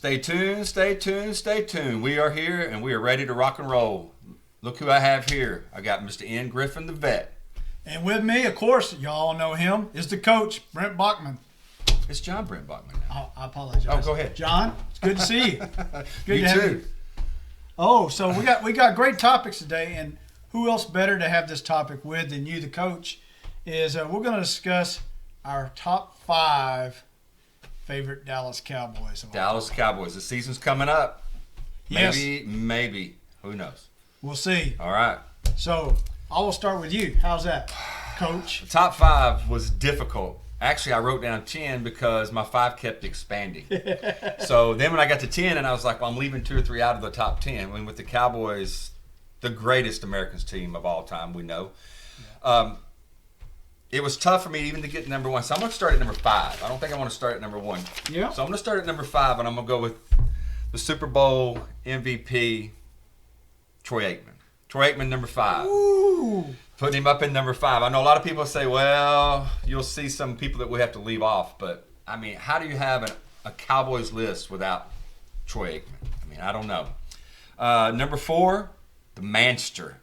Stay tuned, stay tuned, stay tuned. We are here and we are ready to rock and roll. Look who I have here. I got Mr. N. Griffin, the vet. And with me, of course, y'all know him, is the coach, Brent Bachman. It's John Brent Bachman now. I apologize. Oh, go ahead. John, it's good to see you. Good You to have too. you. Oh, so we got great topics today, and who else better to have this topic with than you, the coach, is we're going to discuss our top 5 favorite Dallas Cowboys. Dallas Cowboys. The season's coming up. Yes. Maybe. Who knows? We'll see. All right. So I will start with you. How's that, coach? The top 5 was difficult. Actually, I wrote down 10 because my 5 kept expanding. So then when I got to 10, and I was like, well, I'm leaving 2 or 3 out of the top 10. I mean, with the Cowboys, the greatest Americans team of all time, we know. It was tough for me even to get number 1. So I'm going to start at number 5. I don't think I want to start at number 1. Yeah. So I'm going to start at number 5, and I'm going to go with the Super Bowl MVP, Troy Aikman. Troy Aikman, number 5. Ooh. Putting him up in number 5. I know a lot of people say, well, you'll see some people that we have to leave off. But, I mean, how do you have a Cowboys list without Troy Aikman? I mean, I don't know. Number 4, the Manster,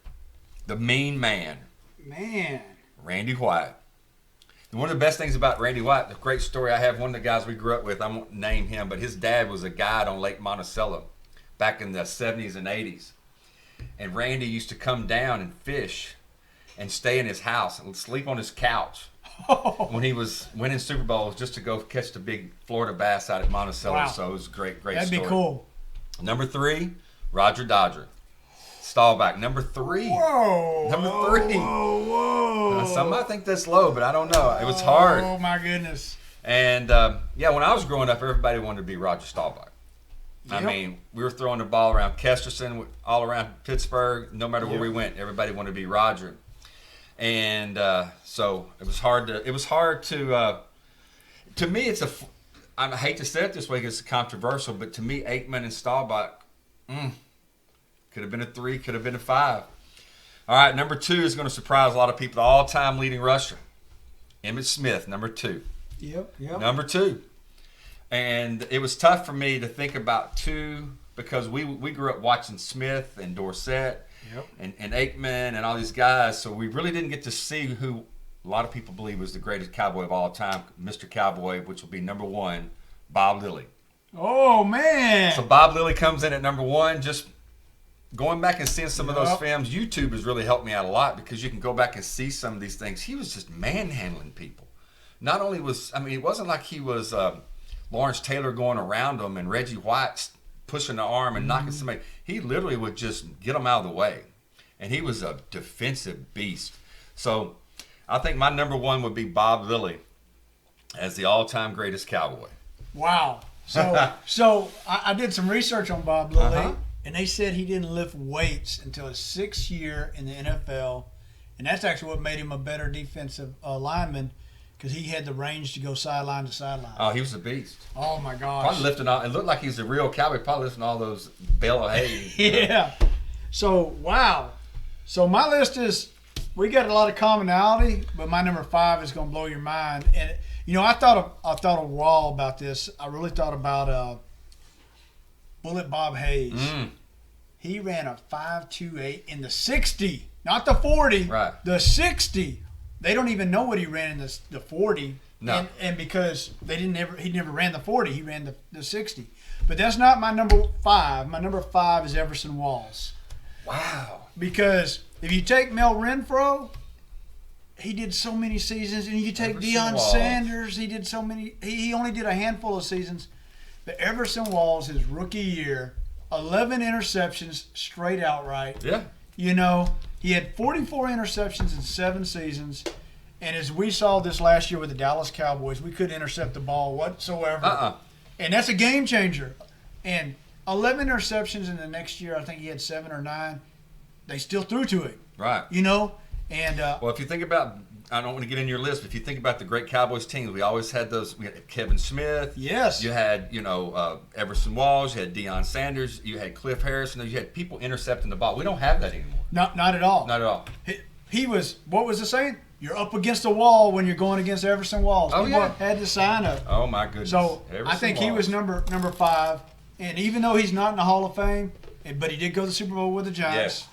the mean man. Man. Randy White. And one of the best things about Randy White, the great story I have, one of the guys we grew up with, I won't name him, but his dad was a guide on Lake Monticello back in the 70s and 80s. And Randy used to come down and fish and stay in his house and sleep on his couch when he was winning Super Bowls just to go catch the big Florida bass out at Monticello. Wow. So it was a great story. That'd be cool. Number 3, Roger Dodger. Stallback. Number 3. Whoa. Number 3. Whoa. Some might think that's low, but I don't know. It was hard. Oh, my goodness. And, when I was growing up, everybody wanted to be Roger Staubach. I Yep. mean, we were throwing the ball around Kesterson, all around Pittsburgh. No matter where we went, everybody wanted to be Roger. And so it was hard to me, I hate to say it this way because it's controversial, but to me, Aikman and Staubach, could have been a 3, could have been a 5. All right, number 2 is going to surprise a lot of people. The all-time leading rusher, Emmitt Smith, number 2. Yep. Number 2. And it was tough for me to think about 2 because we grew up watching Smith and Dorsett and Aikman and all these guys. So we really didn't get to see who a lot of people believe was the greatest Cowboy of all time, Mr. Cowboy, which will be number 1, Bob Lilly. Oh, man. So Bob Lilly comes in at number 1. Just going back and seeing some of those films, YouTube has really helped me out a lot because you can go back and see some of these things. He was just manhandling people. Not only it wasn't like he was Lawrence Taylor going around him and Reggie White pushing the arm and knocking somebody. He literally would just get them out of the way. And he was a defensive beast. So I think my number 1 would be Bob Lilly as the all-time greatest Cowboy. Wow. So I did some research on Bob Lilly, and they said he didn't lift weights until his 6th year in the NFL. And that's actually what made him a better defensive lineman, because he had the range to go sideline to sideline. Oh, he was a beast. Oh, my gosh. Probably lifting all. It looked like he was a real cowboy. Probably lifting all those bale of hay. Yeah. So, wow. So my list is, we got a lot of commonality, but my number 5 is going to blow your mind. And I thought a while about this. I really thought about Bullet Bob Hayes. He ran a 5.28 in the 60, not the 40. Right. The 60. They don't even know what he ran in the 40. No. And because he never ran the 40, he ran the 60. But that's not my number 5. My number 5 is Everson Walls. Wow. Because if you take Mel Renfro, he did so many seasons, and you take Everson Deion Walls. Sanders, he did so many. He only did a handful of seasons. But Everson Walls, his rookie year, 11 interceptions straight outright. Yeah. He had 44 interceptions in 7 seasons. And as we saw this last year with the Dallas Cowboys, we couldn't intercept the ball whatsoever. And that's a game changer. And 11 interceptions in the next year, I think he had 7 or 9. They still threw to it. Right. And well, if you think about, I don't want to get in your list, but if you think about the great Cowboys teams, we always had those. We had Kevin Smith. Yes. You had, Everson Walls. You had Deion Sanders. You had Cliff Harrison. You had people intercepting the ball. We don't have that anymore. Not at all. Not at all. He was, what was the saying? You're up against a wall when you're going against Everson Walls. Oh, People yeah. had to sign up. Oh, my goodness. So Everson I think he Walls. was number 5. And even though he's not in the Hall of Fame, but he did go to the Super Bowl with the Giants.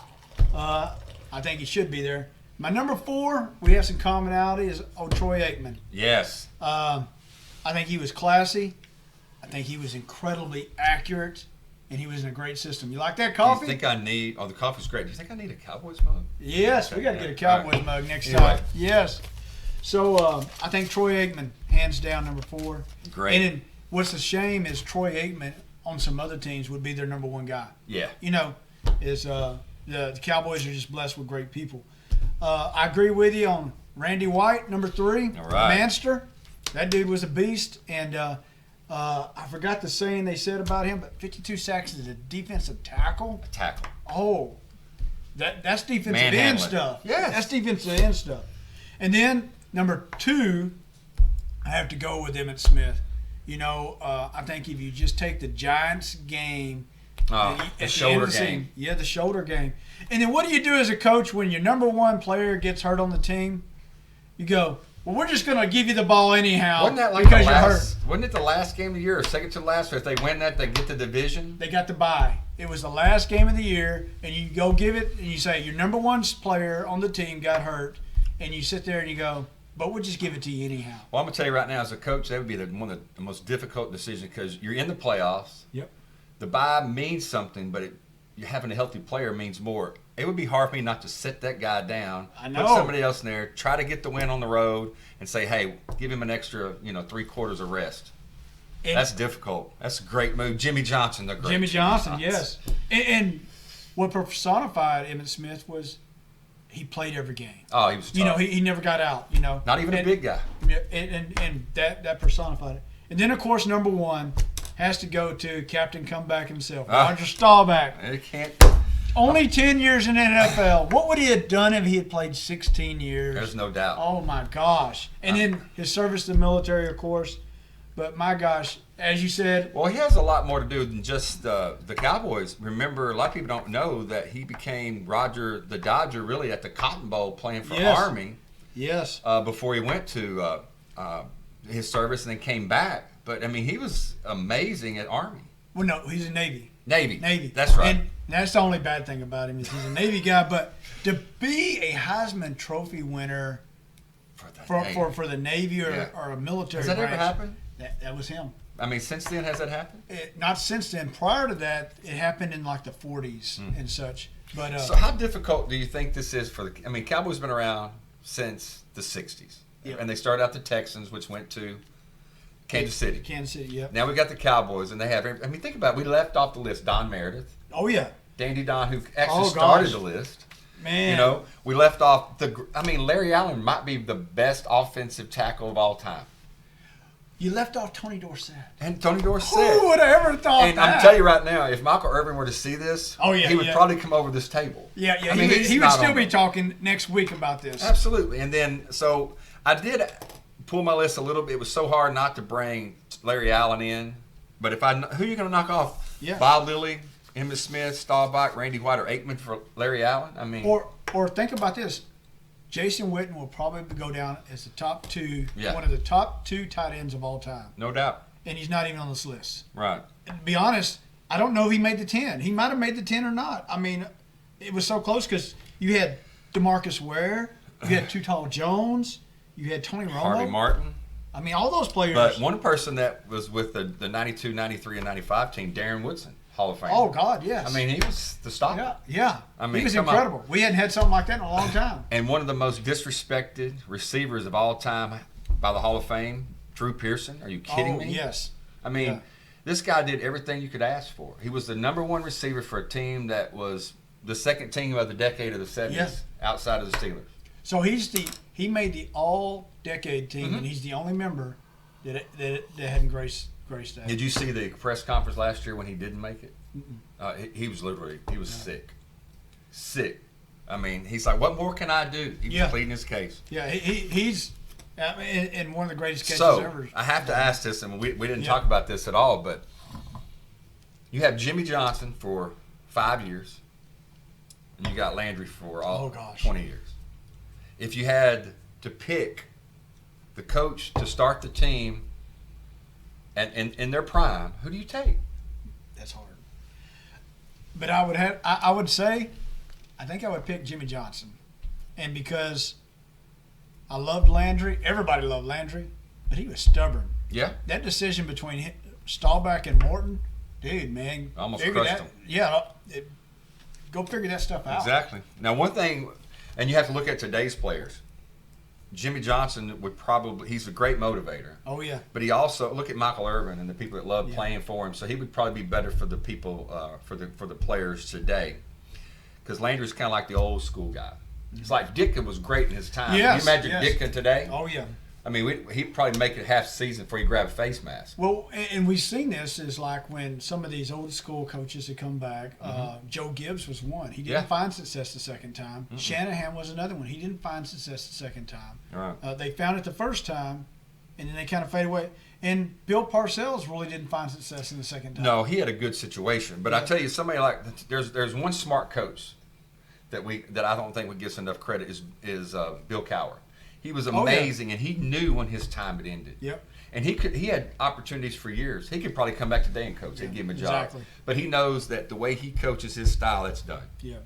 Yes. I think he should be there. My number 4, we have some commonality, is Troy Aikman. Yes. I think he was classy. I think he was incredibly accurate, and he was in a great system. You like that coffee? Do you think I need? Oh, the coffee's great. Do you think I need a Cowboys mug? Yes, we got to get a Cowboys Right. mug next Anyway. time. Yes. So I think Troy Aikman, hands down, number 4. Great. And then what's a shame is Troy Aikman on some other teams would be their number 1 guy. Yeah. You know, is the Cowboys are just blessed with great people. I agree with you on Randy White, number 3. All right. Manster, that dude was a beast, and I forgot the saying they said about him, but 52 sacks is a defensive tackle. Tackle. Oh, that's defensive end Manhandling. stuff. Yes. That's defensive end stuff. And then number 2, I have to go with Emmitt Smith. You know, I think if you just take the Giants game, The shoulder game. Yeah, the shoulder game. And then what do you do as a coach when your number 1 player gets hurt on the team? You go, well, we're just going to give you the ball anyhow. Wasn't that like because the you're last? hurt. Wasn't it the last game of the year or second to last? Or if they win that, they get the division. They got the bye. It was the last game of the year, and you go give it, and you say your number 1 player on the team got hurt, and you sit there and you go, but we'll just give it to you anyhow. Well, I'm gonna tell you right now, as a coach, that would be one of the most difficult decisions because you're in the playoffs. Yep. The bye means something, but you having a healthy player means more. It would be hard for me not to sit that guy down, I know. put somebody else in there, try to get the win on the road, and say, hey, give him an extra, 3/4 of rest. And That's difficult. That's a great move. Jimmy Johnson, the great Jimmy Johnson, yes. And what personified Emmitt Smith was he played every game. Oh, he was tough. You know, he never got out, Not even a big guy. And that personified it. And then, of course, number 1 has to go to Captain Comeback himself, Roger Staubach. It can't. Only 10 years in the NFL. What would he have done if he had played 16 years? There's no doubt. Oh, my gosh. And then his service to the military, of course. But, my gosh, as you said. Well, he has a lot more to do than just the Cowboys. Remember, a lot of people don't know that he became Roger the Dodger really at the Cotton Bowl playing for Yes. Army. Yes. Before he went to his service and then came back. But, I mean, he was amazing at Army. Well, no, he's a Navy. Navy. That's right. And that's the only bad thing about him is he's a Navy guy. But to be a Heisman Trophy winner for the Navy or a military Has that ever branch, happened? That was him. I mean, since then, has that happened? Not since then. Prior to that, it happened in like the 40s and such. But So how difficult do you think this is for the – I mean, Cowboys been around since the 60s. Yep. And they started out the Texans, which went to Kansas City. Kansas City, yep. Now we got the Cowboys, and they have – I mean, think about it. We left off the list Don Meredith. Oh, yeah. Dandy Don, who actually Oh, started gosh. the list. Man. We left off Larry Allen might be the best offensive tackle of all time. You left off Tony Dorsett. And Tony Dorsett. Who would have ever thought And that? I'm telling you right now, if Michael Irvin were to see this, Oh, yeah, he would yeah. probably come over this table. Yeah. I mean, he's he would not still on be the- talking next week about this. Absolutely. And then, so I did pull my list a little bit. It was so hard not to bring Larry Allen in. But who are you going to knock off? Yeah. Bob Lilly, Emmitt Smith, Staubach, Randy White, or Aikman for Larry Allen? I mean, Or think about this. Jason Witten will probably go down as the top 2, Yeah. one of the top 2 tight ends of all time. no doubt. And he's not even on this list. Right. And to be honest, I don't know if he made the 10. He might have made the 10 or not. I mean, it was so close because you had DeMarcus Ware, you had Too Jones, you had Tony Romo. Harvey Martin. I mean, all those players. But one person that was with the 92, 93, and 95 team, Darren Woodson, Hall of Fame. Oh, God, yes. I mean, he was the stopper. Yeah. I mean, he was come on. incredible. We hadn't had something like that in a long time. And one of the most disrespected receivers of all time by the Hall of Fame, Drew Pearson. Are you kidding me? Yes. I mean, Yeah. this guy did everything you could ask for. He was the number 1 receiver for a team that was the second team of the decade of the 70s Yes. outside of the Steelers. So he made the all-decade team, Mm-hmm. and he's the only member that hadn't graced that. Did you see the press conference last year when he didn't make it? He was sick. I mean, he's like, what more can I do? He was pleading his case. Yeah, he's in one of the greatest cases So, ever. I have to ask this, and we didn't Yeah. talk about this at all, but you have Jimmy Johnson for 5 years, and you got Landry for 20 years. If you had to pick the coach to start the team and in their prime, who do you take? That's hard. But I would say, I think I would pick Jimmy Johnson, and because I loved Landry, everybody loved Landry, but he was stubborn. Yeah. That decision between Staubach and Morton, dude, man, almost crushed him. Yeah, go figure that stuff out. Exactly. Now, one thing, and you have to look at today's players. Jimmy Johnson he's a great motivator. Oh, yeah. But he also, look at Michael Irvin and the people that love playing for him. So he would probably be better for the people, for the players today. Because Landry's kind of like the old school guy. It's like Ditka was great in his time. Yes, Can you imagine Ditka today? Oh, yeah. I mean, he'd probably make it half season before he grab a face mask. Well, and we've seen this is like when some of these old school coaches had come back. Joe Gibbs was one. He didn't find success the second time. Shanahan was another one. He didn't find success the second time. Right. They found it the first time, and then they kind of fade away. And Bill Parcells really didn't find success in the second time. No, he had a good situation. But I tell you, somebody like there's one smart coach that I don't think would give us enough credit is Bill Cowher. He was amazing, and he knew when his time had ended. Yep. And he had opportunities for years. He could probably come back today and coach. They'd give him a job. Exactly. But he knows that the way he coaches his style, it's done. Yeah.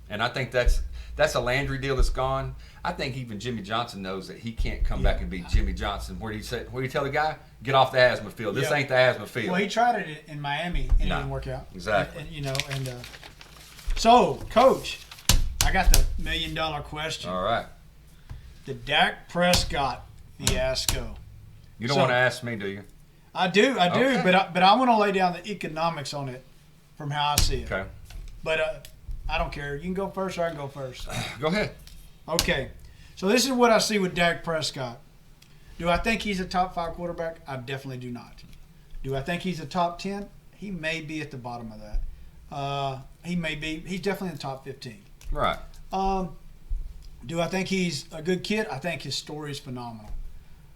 And I think that's a Landry deal that's gone. I think even Jimmy Johnson knows that he can't come back and be Jimmy Johnson. Where do you tell the guy, get off the asthma field? This ain't the asthma field. Well, he tried it in Miami, and it didn't work out. Exactly. So, Coach, I got the $1 million question. All right. The Dak Prescott fiasco. You don't want to ask me, do you? I do, Okay. but I want to lay down the economics on it from how I see it. Okay. But I don't care. You can go first or I can go first. Go ahead. Okay. So this is what I see with Dak Prescott. Do I think he's a top 5 quarterback? I definitely do not. Do I think he's a top 10? He may be at the bottom of that. He may be. He's definitely in the top 15. Right. Do I think he's a good kid? I think his story is phenomenal.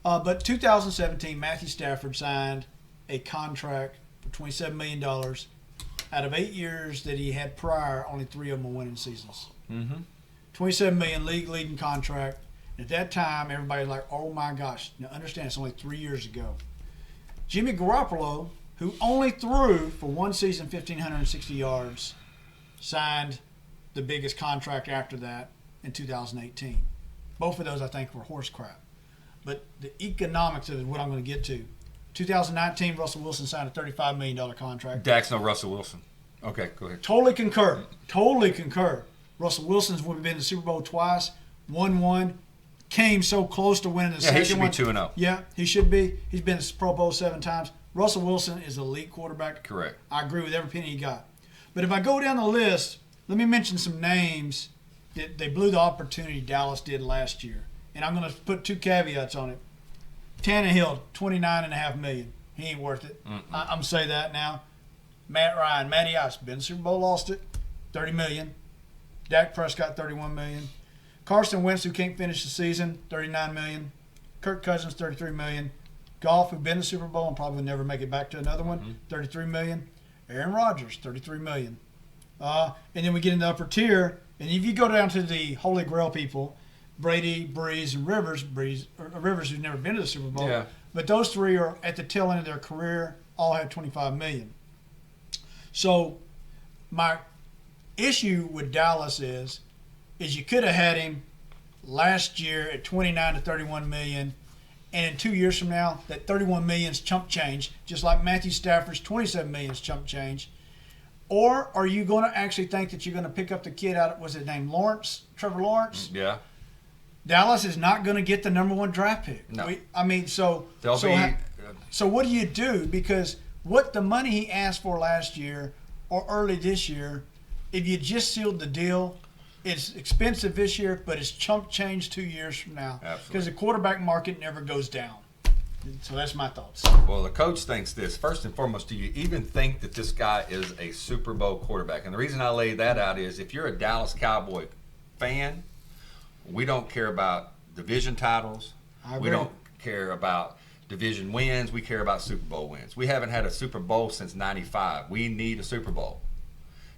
But 2017, Matthew Stafford signed a contract for $27 million. Out of 8 years that he had prior, only 3 of them were winning seasons. Mm-hmm. $27 million league-leading contract. At that time, everybody was like, oh, my gosh. Now, understand, it's only 3 years ago. Jimmy Garoppolo, who only threw for one season 1,560 yards, signed the biggest contract after that in 2018. Both of those, I think, were horse crap. But the economics of it is what I'm going to get to. 2019, Russell Wilson signed a $35 million contract. Dak's no Russell Wilson. Okay, go ahead. Totally concur. Russell Wilson's been in the Super Bowl twice, won one, came so close to winning the second one. Yeah, he should be 2-0. Yeah, he should be. He's been to Pro Bowl 7 times. Russell Wilson is an elite quarterback. Correct. I agree with every penny he got. But if I go down the list, let me mention some names that they blew the opportunity Dallas did last year. And I'm going to put 2 caveats on it. Tannehill, $29.5 million. He ain't worth it. I'm going to say that now. Matty Ice, been to Super Bowl, lost it, $30 million. Dak Prescott, $31 million. Carson Wentz, who can't finish the season, $39 million. Kirk Cousins, $33 million. Goff, who've been to Super Bowl and probably never make it back to another one, $33 million. Aaron Rodgers, $33 million. And then we get in the upper tier, and if you go down to the Holy Grail people, Brady, Breeze, and Rivers, Rivers who's never been to the Super Bowl, but those 3 are at the tail end of their career, all had $25 million. So my issue with Dallas is you could have had him last year at 29 to 31 million, and in 2 years from now, that 31 million's chump change, just like Matthew Stafford's 27 million's chump change. Or are you going to actually think that you're going to pick up the kid out, was it named Trevor Lawrence? Yeah. Dallas is not going to get the number 1 draft pick. No. So what do you do? Because what the money he asked for last year or early this year, if you just sealed the deal, it's expensive this year, but it's chump change 2 years from now. Absolutely. Because the quarterback market never goes down. So that's my thoughts. Well, the coach thinks this. First and foremost, do you even think that this guy is a Super Bowl quarterback? And the reason I lay that out is if you're a Dallas Cowboy fan, we don't care about division titles. We don't care about division wins. We care about Super Bowl wins. We haven't had a Super Bowl since '95. We need a Super Bowl.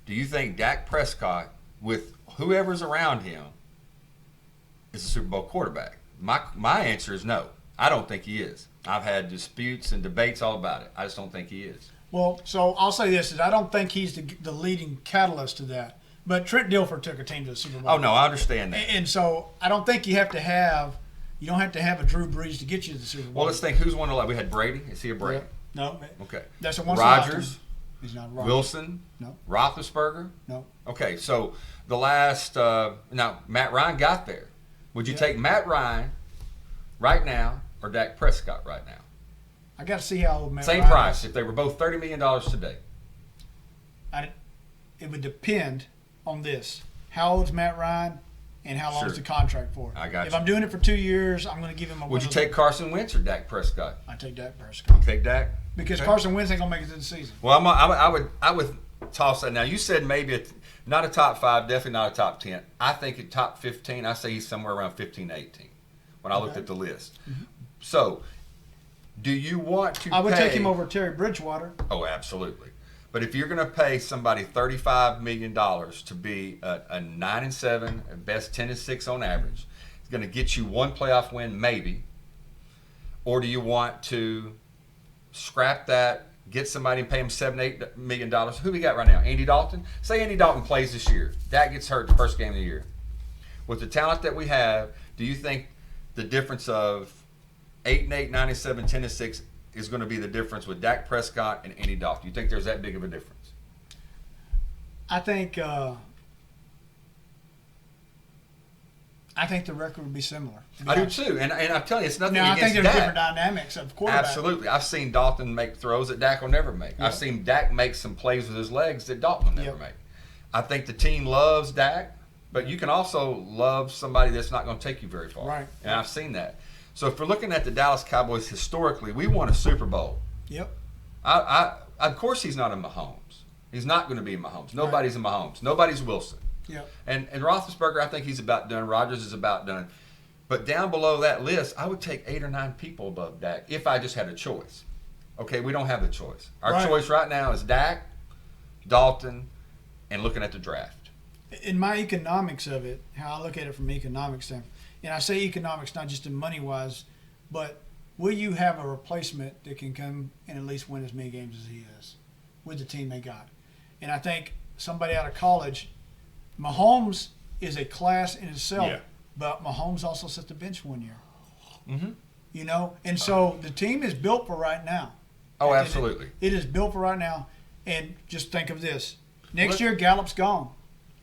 Do you think Dak Prescott, with whoever's around him, is a Super Bowl quarterback? My answer is no. I don't think he is. I've had disputes and debates all about it. I just don't think he is. Well, so I'll say this: is I don't think he's the leading catalyst to that. But Trent Dilfer took a team to the Super Bowl. Oh no, I understand that. And so I don't think you don't have to have a Drew Brees to get you to the Super Bowl. Well, let's think. Who's won a lot? We had Brady. Is he a Brady? No. Okay. That's a once Rodgers. He's not Rodgers. Wilson. No. Roethlisberger. No. Okay, so the last now Matt Ryan got there. Would you take Matt Ryan right now or Dak Prescott right now? I got to see how old Matt Same Ryan price is. if they were both $30 million today. It would depend on this: how old's Matt Ryan, and how long is the contract for? I got If you. I'm doing it for 2 years, I'm going to give him a. Would you take Carson Wentz or Dak Prescott? I take Dak Prescott You take Dak because Okay. Carson Wentz ain't going to make it to the season. Well, I would toss that. Now you said maybe not a top 5, definitely not a top 10. I think at top 15, I say he's somewhere around 15 to 18 when I looked at the list. Mm-hmm. So, do you want to? I would pay, take him over Terry Bridgewater. Oh, absolutely. But if you're going to pay somebody $35 million to be a 9-7, at best 10-6 on average, it's going to get you one playoff win, maybe. Or do you want to scrap that, get somebody and pay him $7-8 million? Who we got right now? Andy Dalton? Say Andy Dalton plays this year. Dak gets hurt the first game of the year. With the talent that we have, do you think the difference of 8-8, 9-7, 10-6 is going to be the difference with Dak Prescott and Andy Dalton? You think there's that big of a difference? I think the record would be similar. I do too, and I'm telling you, it's nothing Now, I against think there's Dak. different dynamics of quarterback. Absolutely. I've seen Dalton make throws that Dak will never make. Yeah. I've seen Dak make some plays with his legs that Dalton will never Yep. make. I think the team loves Dak, but you can also love somebody that's not going to take you very far. Right. And I've seen that. So if we're looking at the Dallas Cowboys historically, we won a Super Bowl. Yep. Of course he's not in Mahomes. He's not going to be in Mahomes. Nobody's in Mahomes. Nobody's Wilson. Yep. And Roethlisberger, I think he's about done. Rodgers is about done. But down below that list, I would take 8 or 9 people above Dak if I just had a choice. Okay, we don't have the choice. Our choice right now is Dak, Dalton, and looking at the draft. In my economics of it, how I look at it from economics standpoint, and I say economics not just in money wise, but will you have a replacement that can come and at least win as many games as he is with the team they got? And I think somebody out of college, Mahomes is a class in itself, Yeah. but Mahomes also set the bench 1 year. Mm-hmm. You know, and so the team is built for right now. Oh, absolutely. It is built for right now. And just think of this: next year, Gallup's gone.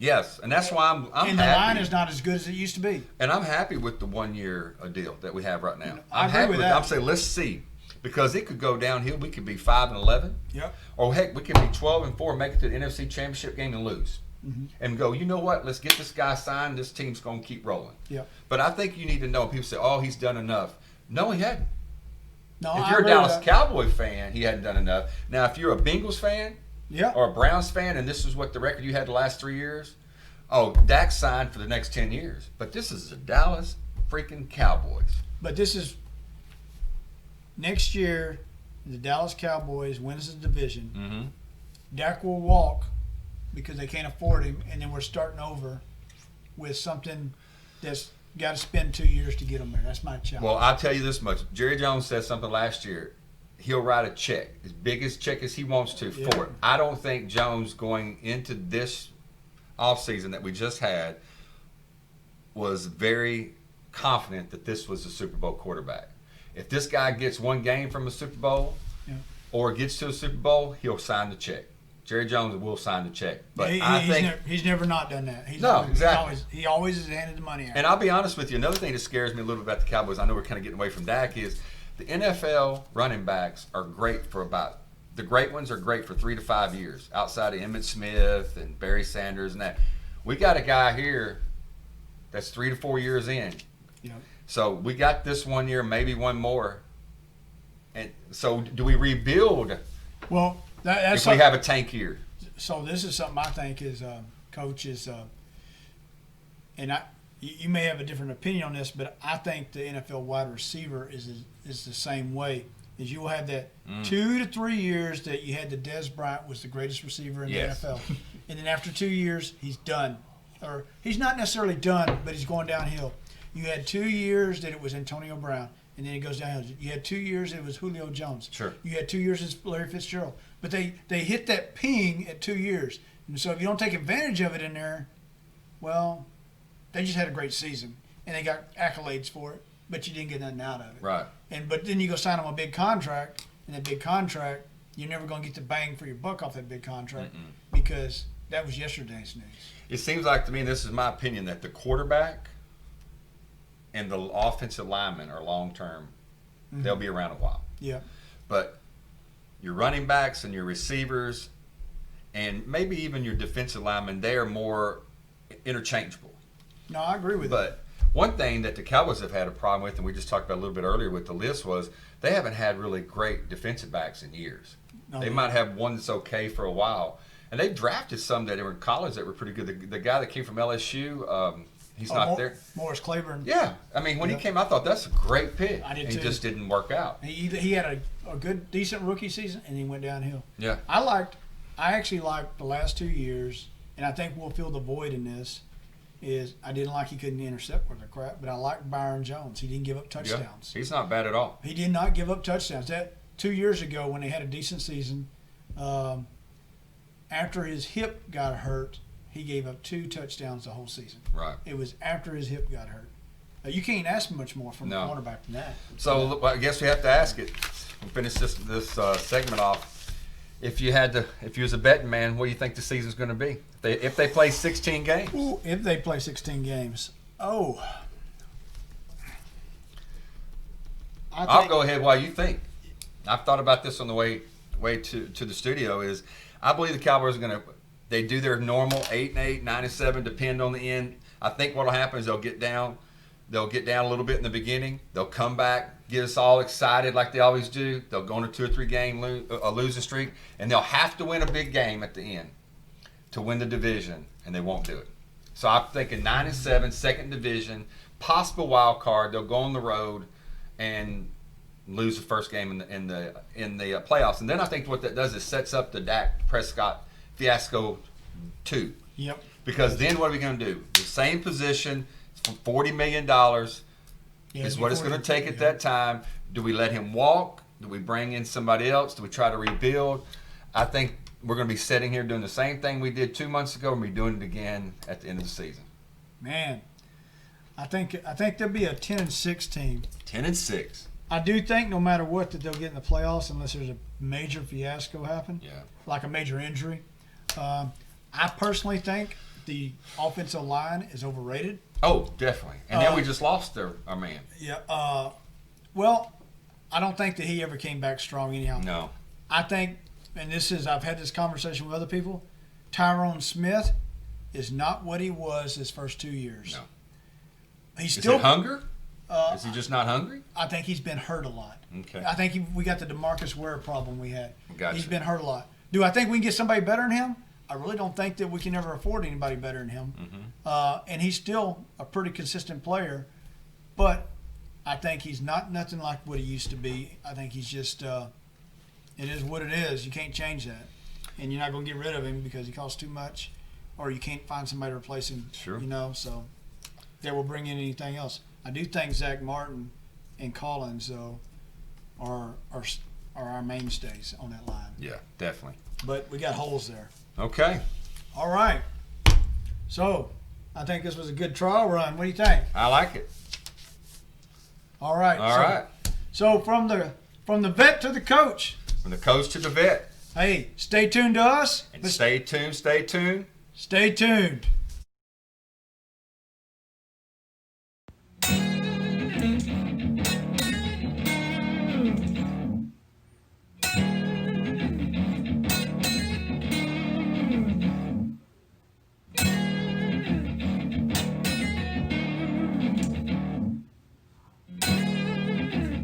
Yes, and that's why I'm and the happy. line is not as good as it used to be. And I'm happy with the 1 year deal that we have right now. I I'm agree happy with that. I'm saying let's see, because it could go downhill. We could be 5-11, Yep. or heck, we could be 12-4, make it to the NFC Championship game and lose, and go. You know what? Let's get this guy signed. This team's going to keep rolling. Yep. But I think you need to know. People say, "Oh, he's done enough." No, he hadn't. No, If I you're a agree with Dallas that. Cowboy fan, he hadn't done enough. Now, if you're a Bengals fan Yeah. or a Browns fan, and this is what the record you had the last 3 years, oh, Dak signed for the next 10 years. But this is the Dallas freaking Cowboys. But this is next year. The Dallas Cowboys wins the division. Mm-hmm. Dak will walk because they can't afford him, and then we're starting over with something that's got to spend 2 years to get him there. That's my challenge. Well, I'll tell you this much. Jerry Jones said something last year. He'll write a check, as big as check as he wants to Yeah. for it. I don't think Jones going into this offseason that we just had was very confident that this was a Super Bowl quarterback. If this guy gets one game from a Super Bowl or gets to a Super Bowl, he'll sign the check. Jerry Jones will sign the check. But he's never not done that. Exactly. He always has handed the money out. And I'll be honest with you, another thing that scares me a little bit about the Cowboys, I know we're kind of getting away from Dak, is the NFL running backs are great for about – the great ones are great for 3 to 5 years, outside of Emmitt Smith and Barry Sanders and that. We got a guy here that's 3 to 4 years in. Yeah. So we got this 1 year, maybe one more. And so do we rebuild Well, that's if we have a tank year? So this is something I think is, Coach, is, and you may have a different opinion on this, but I think the NFL wide receiver is the same way. Is you will have that 2 to 3 years that you had the Dez Bryant was the greatest receiver in Yes. the NFL, and then after 2 years he's done, or he's not necessarily done, but he's going downhill. You had 2 years that it was Antonio Brown, and then it goes downhill. You had 2 years it was Julio Jones. Sure. You had 2 years it's Larry Fitzgerald. But they hit that ping at 2 years. And so if you don't take advantage of it in there, well, they just had a great season, and they got accolades for it, but you didn't get nothing out of it. Right. But then you go sign them a big contract, and that big contract, you're never going to get the bang for your buck off that big contract because that was yesterday's news. It seems like to me, and this is my opinion, that the quarterback and the offensive linemen are long-term. They'll be around a while. Yeah. But your running backs and your receivers and maybe even your defensive linemen, they are more interchangeable. No, I agree with that. But one thing that the Cowboys have had a problem with, and we just talked about a little bit earlier with the list, was they haven't had really great defensive backs in years. No, they might have one that's okay for a while. And they drafted some that were in college that were pretty good. The guy that came from LSU, he's not there. Morris Claiborne. Yeah. I mean, when he came, I thought that's a great pick. I did and too. He just didn't work out. He had a good, decent rookie season, and he went downhill. Yeah. I actually liked the last 2 years, and I think we'll fill the void in this, is I didn't like he couldn't intercept with the crap, but I liked Byron Jones. He didn't give up touchdowns. Yeah. He's not bad at all. He did not give up touchdowns. That 2 years ago when they had a decent season, after his hip got hurt, he gave up 2 touchdowns the whole season. Right. It was after his hip got hurt. You can't ask much more from a quarterback than that. So I guess we have to ask it. We'll finish this segment off. If you was a betting man, what do you think the season's going to be? If they play 16 games? Ooh, if they play 16 games. Oh. I'll go ahead while you think. I've thought about this on the way to the studio. Is I believe the Cowboys are going to. They do their normal 8-8, 9-7, depend on the end. I think what will happen is they'll get down. They'll get down a little bit in the beginning. They'll come back, get us all excited like they always do. They'll go on a 2 or 3 game losing streak, and they'll have to win a big game at the end to win the division, and they won't do it. So I'm thinking 9-7, second division, possible wild card. They'll go on the road and lose the first game in the playoffs, and then I think what that does is sets up the Dak Prescott fiasco 2. Yep. Because then what are we going to do? The same position for $40 million is what it's going to take at that time. Do we let him walk? Do we bring in somebody else? Do we try to rebuild? I think we're going to be sitting here doing the same thing we did 2 months ago, and we're doing it again at the end of the season. Man, I think there'll be a 10-6 team. 10-6. I do think no matter what that they'll get in the playoffs unless there's a major fiasco happen. Yeah. Like a major injury. I personally think the offensive line is overrated. Oh, definitely. And then we just lost our man. Yeah. Well, I don't think that he ever came back strong anyhow. No. I think, and I've had this conversation with other people, Tyrone Smith is not what he was his first 2 years. No. He's Is still it hunger? Is he just not hungry? I think he's been hurt a lot. Okay. I think we got the DeMarcus Ware problem we had. Gotcha. He's been hurt a lot. Do I think we can get somebody better than him? I really don't think that we can ever afford anybody better than him. Mm-hmm. And he's still a pretty consistent player, but I think he's nothing like what he used to be. I think he's just it is what it is. You can't change that, and you're not going to get rid of him because he costs too much, or you can't find somebody to replace him. Sure. So that will bring in anything else. I do think Zach Martin and Collins though are our mainstays on that line. Yeah, definitely. But we got holes there. Okay. All right. So I think this was a good trial run. What do you think? I like it. All right. All right. So from the vet to the coach. From the coach to the vet. Hey, stay tuned to us. And stay tuned. Stay tuned.